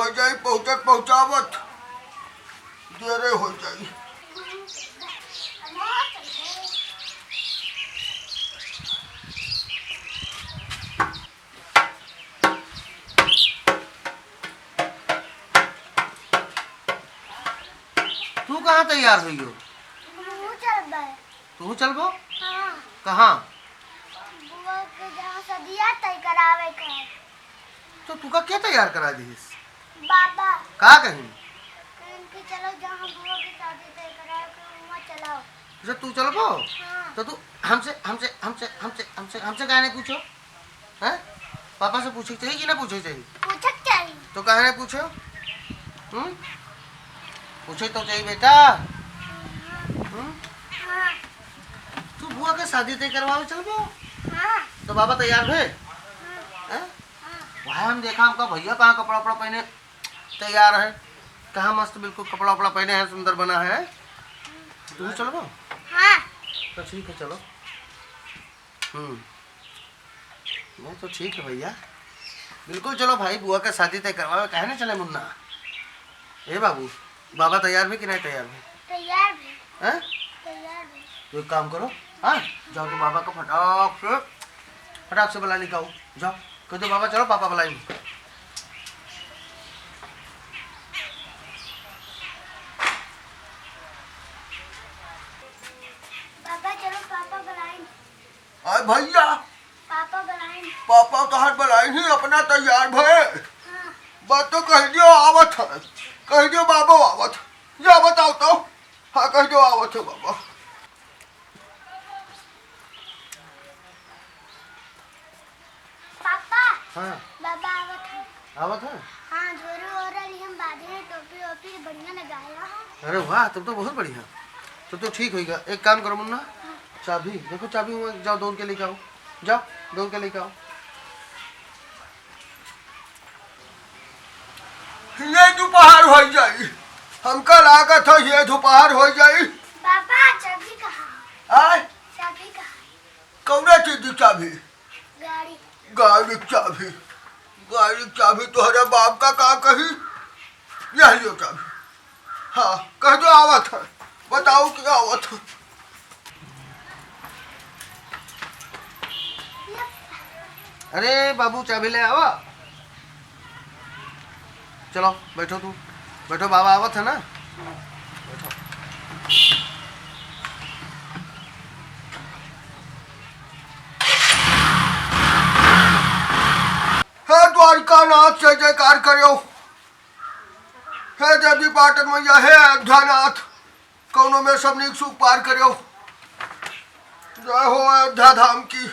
हो जाई पहुँचत पहुँचावत देरे हो जाई। तू कहाँ तैयार हुई हो? तू चलबो? हाँ। कहाँ? बुआ के जहाँ सदिया तय करावे का। तो तू का क्या तैयार करा दीस? बाबा का कहीं? कि चलो जहाँ बुआ की शादी तय करावे का वहाँ चलाओ। जो तू चलबो? हाँ। तो तू हमसे हमसे हमसे हमसे हमसे हमसे काहे नहीं पूछो? हैं? पापा से पूछे चाहिए कि ना पूछे चाहिए? पूछक चाहिए। तो काहे नहीं पूछो? पूछे तो चाहिए बेटा। हाँ। तू बुआ के शादी तय करवावे चलबो? हाँ। तो बाबा तैयार भे? हैं? वहाँ हम देखा हमका भैया कहाँ कपड़ा वपड़ा पहने तैयार है, कहाँ मस्त बिल्कुल कपड़ा वपड़ा पहने हैं, सुंदर बना है। तू चलो? हाँ। तो ठीक है चलो। नहीं तो ठीक है भैया, बिल्कुल चलो भाई, बुआ का शादी तय करवावे काहे ना चले मुन्ना। ए बाबू, बाबा तैयार भी कि नहीं तैयार भी? तैयार भी। हैं? तैयार भी। तो एक काम करो, हाँ जाओ तो बाबा को फटाक से बुला लेके आओ। जाओ कह दो बाबा चलो पापा बुलाएंगे। पापा चलो पापा बुलाएं। अरे भैया पापा बुलाएं। पापा तहार बुलाई ही अपना तैयार भे। हाँ। बात तो कह दियो आवत है, कह दियो बाबा आवत है। जा बताओ तो। हाँ कह दियो आवत है बाबा। पापा हाँ बाबा आवत है। आवत है? हाँ जोरू हो रही हम बांधे टोपी ओपी बढ़िया लगाया है। अरे वाह, तब तो बहुत बढ़िया। तो ठीक होगा। एक काम करो मुन्ना, चाबी देखो, चाबी हुआ, जाओ दौड़ के लेके आओ। जाओ दौड़ के लेके आओ। ये दोपहर हो जाई, हमका लागत है ये दोपहर हो जाई। पापा चाबी कहाँ? आय चाबी कहाँ? कौन चीज की चाबी? गाड़ी। गाड़ी की चाबी? गाड़ी की चाबी तुम्हारे बाप का कही? यह लियो चाबी। हाँ कह दो आवत है, बताओ क्या आवत है। अरे बाबू चाबी ले आओ। चलो बैठो, तू बैठो, बाबा आवत है ना, बैठो। हे द्वारिका नाथ जय जयकार करो। हे देवी पाटन मैया, हे अयोध्यानाथ, कौनो में सब नीक सुख पार करो। जय हो अयोध्या धाम की।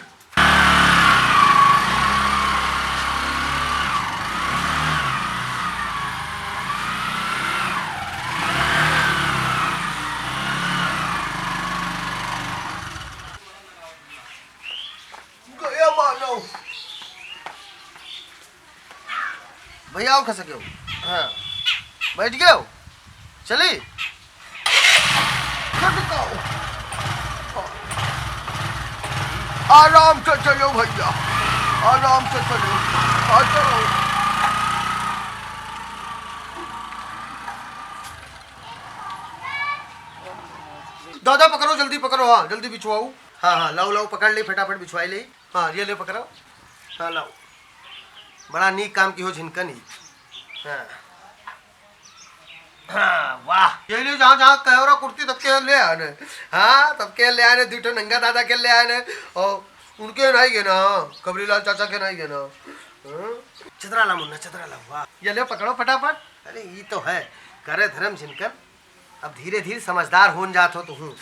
गया मानव भैया आओ, खस गए। हाँ बैठ गए हो, चली। आराम से चलो भैया, आराम से चलो। हाँ चलो। दादा पकड़ो, जल्दी पकड़ो। हाँ जल्दी बिछवाओ। हाँ हाँ लाओ लाओ, पकड़ ले फटाफट, बिछवाई ले। हाँ ये ले पकड़ो। हाँ लाओ, बड़ा नीक काम की हो झिनकनी। हाँ हाँ वाह, ये ले जहाँ जहाँ कहो रहा कुर्ती तब के ले आने। हाँ तब के ले आने, दूठो नंगा दादा के ले आने, और उनके नहीं गए ना, कबरीलाल चाचा के नहीं गए ना। चतरा ला मुन्ना, चतरा ला। वाह ये ले पकड़ो फटाफट। अरे ये तो है करे धर्म झिनकन, अब धीरे धीरे समझदार होन जात हो तो हूँ।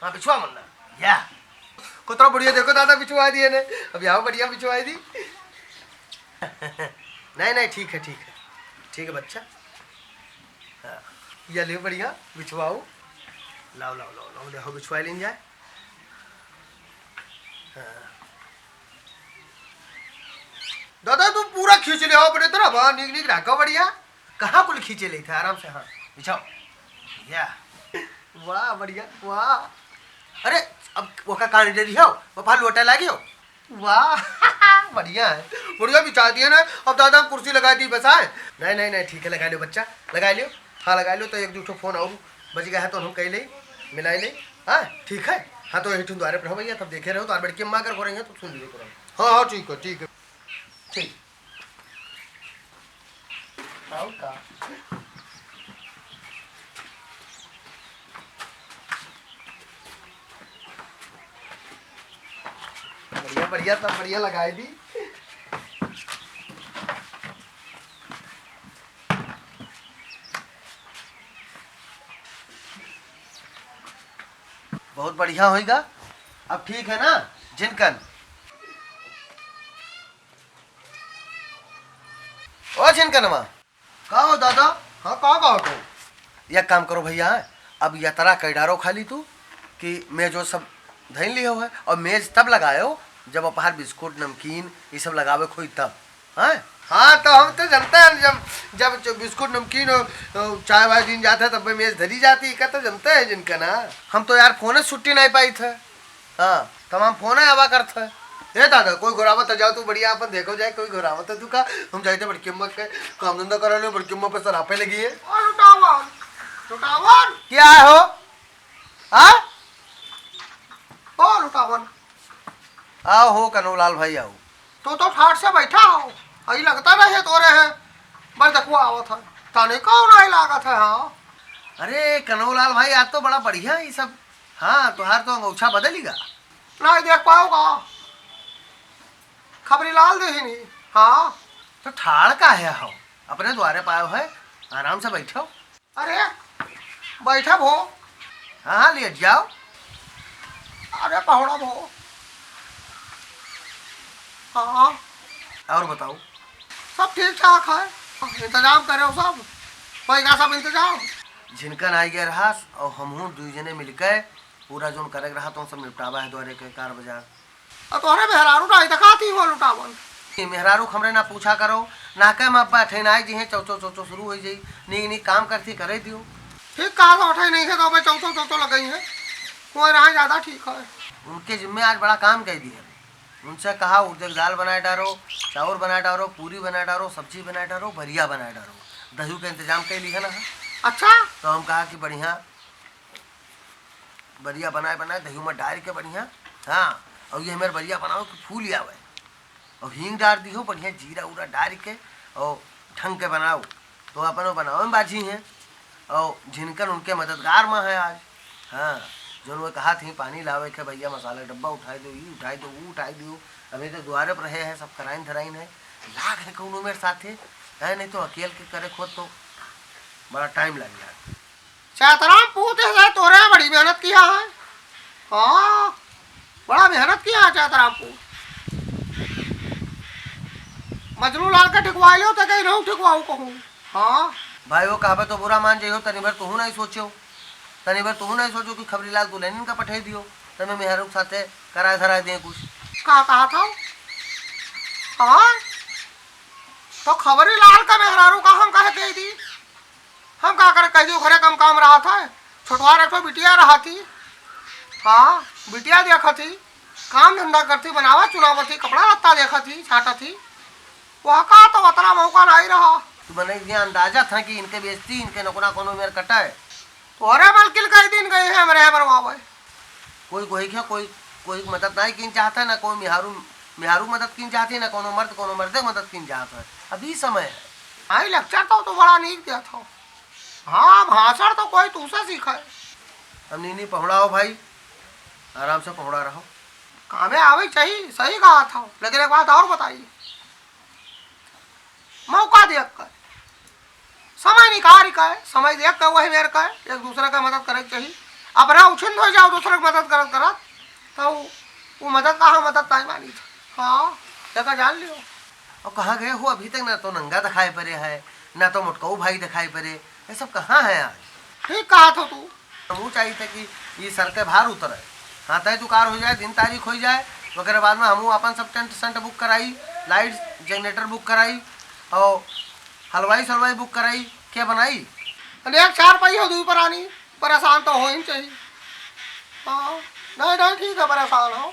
हाँ बिछवा मुन्ना, या कुतरा बढ़िया देखो दादा बिछवा दिए ने। अब यहाँ बढ़िया बिछवाई दी। नहीं नहीं ठीक है, ठीक है, ठीक है बच्चा। हाँ ये ले बढ़िया बिछवाओ। लाओ लाओ लाओ लाओ, देखो बिछवाई लेन जाए। हाँ दादा तू पूरा खींच ले आओ अपने तरफ। हाँ निक निक रखो बढ़िया। कहाँ कुल खींचे ले थे, आराम से। हाँ बिछाओ। या वाह बढ़िया, वाह। अरे अब वो का कान दे दियो, वो फाल लोटा लागियो। वाह बढ़िया है, बढ़िया बिछा दिया ना। अब दादा हम कुर्सी लगा दी बस आए। नहीं नहीं नहीं, ठीक है, लगा लियो बच्चा, लगा लियो। हाँ लगा लियो। तो एक दूठो फोन और बज गया है तो हम कह ले मिलाई ले। हाँ ठीक है। हाँ तो एक द्वारे पर हो भैया, तब देखे रहो तो बड़की अम्मा कर करेंगे तो सुन लियो तुरंत। हाँ हाँ ठीक है ठीक है ठीक। आओ का बढ़िया बढ़िया, तब बढ़िया लगाए दी। बहुत बढ़िया होएगा। अब ठीक है ना जिनकन? ओ जिनकनवा का हो दादा? हाँ का हो तो? एक काम करो भैया, अब यात्रा कई डारो खाली तू कि मैं जो सब धैन लियो है, और मेज तब लगायो जब अपहार बिस्कुट नमकीन ये सब लगावे खोई तब। हाँ हाँ तो हम तो जानते हैं, जब जब बिस्कुट नमकीन और चाय वाय दिन जाता है तब मेज धरी जाती है, तो जानते हैं जिनका ना। हम तो यार फोन छुट्टी नहीं पाई थे। हाँ तमाम फोन आवा करते है। ए दादा कोई घोरावत जाओ तू बढ़िया, अपन देखो जाए कोई घोरावत है तू का। हम जाते बड़की अम्मा के काम धंधा करा लो, बड़की अम्मा पे सरापे लगी है। लुटावन क्या हो? हाँ ओ लुटावन आओ हो कनोलाल भाई आओ। तो ठाट से बैठा हो, आई लगता नहीं है तोरे है बस देखो आवत है ताने कौन आई लागत है। हाँ अरे कनोलाल भाई आज तो बड़ा बढ़िया ये सब। हाँ तुहार तो अंगूछा बदलेगा। नहीं देख पाओगा, खबरी लाल दे ही नहीं। हाँ तो ठाड़ का है हो, अपने द्वारे पायो है, आराम से बैठो। अरे बैठा भो। हाँ हाँ ले जाओ। अरे पहुड़ा भो। हाँ और बताओ? सब ठीक ठाक है, इंतजाम करे हो सब, पैसा सब इंतजाम। जिनकन आई गया रहा और हमहू दू जने मिलकर पूरा जोन करे रहा तो सब निपटावा है द्वारे के कार बाजार। और तोहरे मेहरारू नहीं दिखाती हो लुटावन। ये मेहरारू हमरे ना पूछा करो ना कह मैं बैठे ना जी है चौचो चौचो शुरू हो जाई। नी नी काम करती करे दियो। ठीक कहा तो उठे नहीं है तो मैं चौथो चौथो लग गई है, वो रहा ज़्यादा ठीक है। उनके जिम्मे आज बड़ा काम कह दिया। उनसे कहा उर्द दाल बनाए डारो, चावल बनाए डारो, पूरी बनाए डारो, सब्जी बनाए डारो, भरिया बनाए डारो, दही का इंतजाम कर ली है ना। अच्छा तो हम कहा कि बढ़िया बढ़िया बनाए बनाए दही में डाल के बढ़िया। हाँ और ये हमारे बढ़िया बनाओ कि फूल आवे, और हींग डाल दी हो बढ़िया, जीरा उरा डाल के और ढंग के बनाओ तो अपन बनाओ में बाजी हैं। और जिनकन उनके मददगार में है आज। हाँ जो वो कहा थी पानी लावे के भैया मसाला डब्बा उठाई दो, ये उठाई दो, वो उठाई दो। अभी तो द्वारे पर रहे हैं सब कराइन धराइन है, लाग है कौन मेरे साथ है, नहीं तो अकेले के करे खुद तो बड़ा टाइम लग जाए। चातराम पूछते हैं तोरे बड़ी मेहनत किया है। हाँ बड़ा मेहनत किया है चातराम पू। मजनू लाल का ठिकवा लो तो कहीं नहीं ठिकवाऊ कहूँ। हाँ भाई वो कहा तो बुरा मान जाइयो, तनी भर तू नहीं सोचो, तनी भर तू नहीं सोचो कि खबरी लाल दुल्हन का पठाई दियो तमें मेहरू साथे कराए धराए दिए कुछ। कहा था? हाँ तो खबरी लाल का मेहरारू का हम कहे कह दी, हम कहा कर कह दी घरे कम काम रहा था, छोटवा रखो बिटिया रहा थी। हाँ बिटिया देखा थी, काम धंधा करती, बनावा चुनावती, कपड़ा लत्ता देखा थी, छाटा थी, वह का तो उतना मौका नहीं रहा। तो मैंने ये अंदाजा था कि इनके बेचती इनके नकोना कोनो मेरे कटा है। तो अरे बल्कि कई दिन गए हैं मेरे बनवावे। कोई कोई क्या कोई कोई मदद नहीं की चाहता है, ना कोई मेहरू मदद की चाहती है, ना कोनो मर्द मदद की चाहता है। अभी समय है। आई लेक्चर तो बड़ा नहीं दिया था। हाँ भाषण तो कोई तुमसे सीखा है। अब नीनी पहुँड़ाओ भाई, आराम से पहुँड़ा रहो। कामे आवे चाहिए, सही कहा था, लेकिन एक बात और बताइए, मौका देख कर समय निकाल कर, समय देख कर वही मेरे का एक दूसरे का मदद करे चाहिए। अपना उछिंद हो जाओ दूसरे की मदद करत करत तो वो मदद कहाँ मदद नहीं मानी था। हाँ देखा जान लियो। और कहाँ गए हो अभी तक? ना तो नंगा दिखाई पड़े है, ना तो मुटकऊ भाई दिखाई पड़े, ये सब कहाँ है आज? ठीक कहा था तू। हमू चाहिए था कि ये सर के बाहर उतरे। हाँ तय तो कार हो जाए, दिन तारीख हो जाए, वगैरह बाद में हमू अपन सब टेंट सेंट बुक कराई, लाइट जनरेटर बुक कराई और हलवाई सलवाई बुक कराई, क्या बनाई। एक चार पाई हो दूर पर आनी, परेशान तो हो ही चाहिए। हाँ नहीं नहीं ठीक है, परेशान हो।